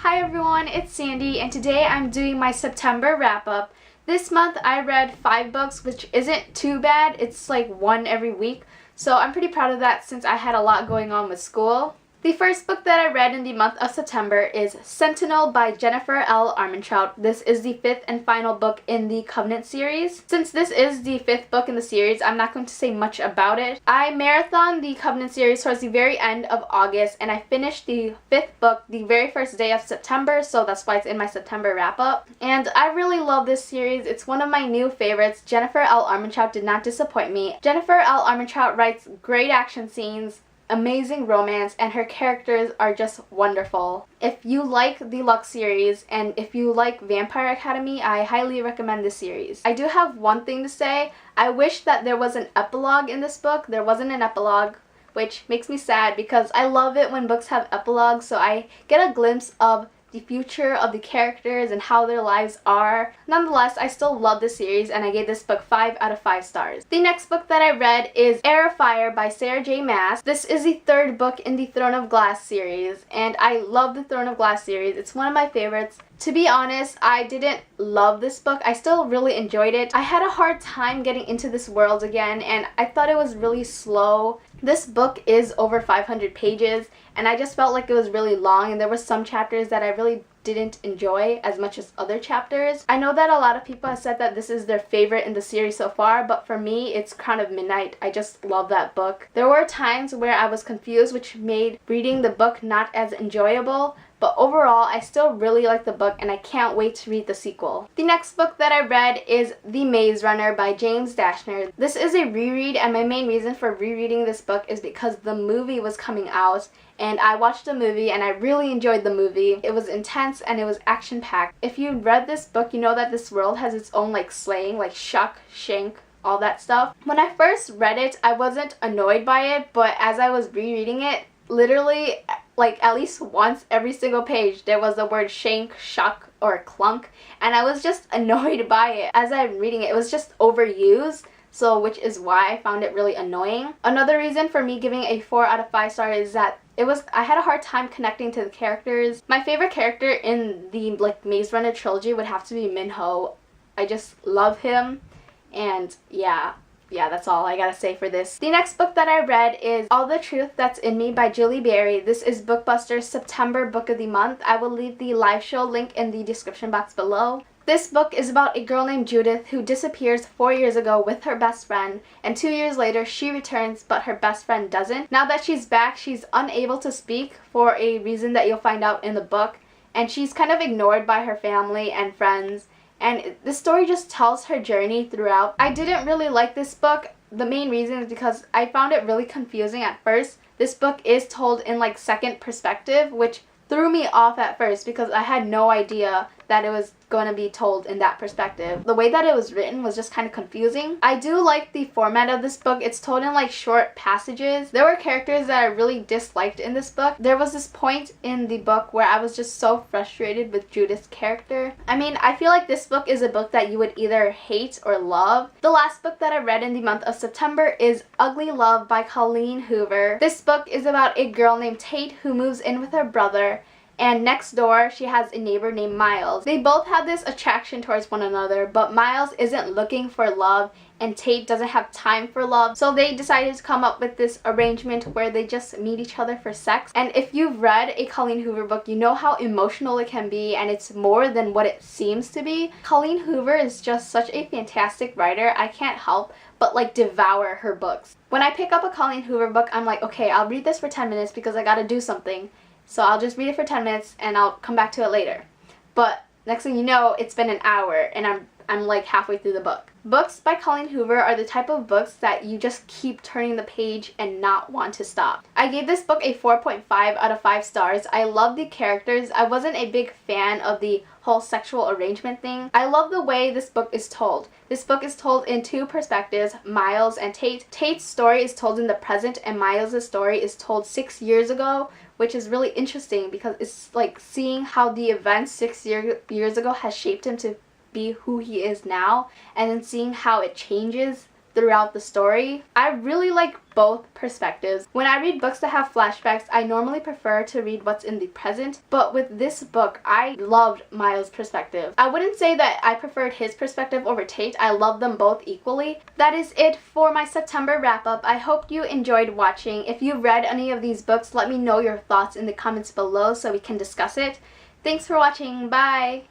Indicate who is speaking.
Speaker 1: Hi everyone, it's Sandy, and today I'm doing my September wrap-up. This month I read 5 books, which isn't too bad. It's like one every week, so I'm pretty proud of that since I had a lot going on with school. The first book that I read in the month of September is Sentinel by Jennifer L. Armentrout. This is the 5th and final book in the Covenant series. Since this is the 5th book in the series, I'm not going to say much about it. I marathoned the Covenant series towards the very end of August, and I finished the 5th book the very first day of September, so that's why it's in my September wrap-up. And I really love this series. It's one of my new favorites. Jennifer L. Armentrout did not disappoint me. Jennifer L. Armentrout writes great action scenes, amazing romance, and her characters are just wonderful. If you like the Lux series and if you like Vampire Academy, I highly recommend this series. I do have one thing to say. I wish that there was an epilogue in this book. There wasn't an epilogue, which makes me sad because I love it when books have epilogues, so I get a glimpse of the future of the characters and how their lives are. Nonetheless, I still love this series and I gave this book 5 out of 5 stars. The next book that I read is Heir of Fire by Sarah J Maas. This is the 3rd book in the Throne of Glass series, and I love the Throne of Glass series. It's one of my favorites. To be honest, I didn't love this book. I still really enjoyed it. I had a hard time getting into this world again, and I thought it was really slow. This book is over 500 pages, and I just felt like it was really long, and there were some chapters that I really didn't enjoy as much as other chapters. I know that a lot of people have said that this is their favorite in the series so far, but for me, it's Crown of Midnight. I just love that book. There were times where I was confused, which made reading the book not as enjoyable, but overall, I still really like the book and I can't wait to read the sequel. The next book that I read is The Maze Runner by James Dashner. This is a reread, and my main reason for rereading this book is because the movie was coming out and I watched the movie and I really enjoyed the movie. It was intense and it was action-packed. If you read this book, you know that this world has its own slang, like shuck, shank, all that stuff. When I first read it, I wasn't annoyed by it, but as I was rereading it, literally at least once every single page there was the word shank, shuck, or clunk, and I was just annoyed by it. As I'm reading it, it was just overused, so which is why I found it really annoying. Another reason for me giving a 4 out of 5 stars is that I had a hard time connecting to the characters. My favorite character in the Maze Runner trilogy would have to be Minho. I just love him, and yeah, that's all I gotta say for this. The next book that I read is All the Truth That's in Me by Julie Berry. This is Bookbuster's September Book of the Month. I will leave the live show link in the description box below. This book is about a girl named Judith who disappears 4 years ago with her best friend, and 2 years later she returns but her best friend doesn't. Now that she's back, she's unable to speak for a reason that you'll find out in the book, and she's kind of ignored by her family and friends. And the story just tells her journey throughout. I didn't really like this book. The main reason is because I found it really confusing at first. This book is told in second perspective, which threw me off at first because I had no idea that it was going to be told in that perspective. The way that it was written was just kind of confusing. I do like the format of this book. It's told in short passages. There were characters that I really disliked in this book. There was this point in the book where I was just so frustrated with Judith's character. I mean, I feel like this book is a book that you would either hate or love. The last book that I read in the month of September is Ugly Love by Colleen Hoover. This book is about a girl named Tate who moves in with her brother, and next door she has a neighbor named Miles. They both have this attraction towards one another, but Miles isn't looking for love and Tate doesn't have time for love, so they decided to come up with this arrangement where they just meet each other for sex. And if you've read a Colleen Hoover book, you know how emotional it can be, and it's more than what it seems to be. Colleen Hoover is just such a fantastic writer. I can't help but devour her books. When I pick up a Colleen Hoover book, I'm like, okay, I'll read this for 10 minutes because I gotta do something. So I'll just read it for 10 minutes and I'll come back to it later. But next thing you know, it's been an hour and I'm halfway through the book. Books by Colleen Hoover are the type of books that you just keep turning the page and not want to stop. I gave this book a 4.5 out of 5 stars. I love the characters. I wasn't a big fan of the whole sexual arrangement thing. I love the way this book is told. This book is told in 2 perspectives, Miles and Tate. Tate's story is told in the present and Miles' story is told 6 years ago, which is really interesting because it's seeing how the events 6 years ago has shaped him to be who he is now, and then seeing how it changes throughout the story. I really like both perspectives. When I read books that have flashbacks, I normally prefer to read what's in the present, but with this book, I loved Miles' perspective. I wouldn't say that I preferred his perspective over Tate. I love them both equally. That is it for my September wrap-up. I hope you enjoyed watching. If you read any of these books, let me know your thoughts in the comments below so we can discuss it. Thanks for watching. Bye!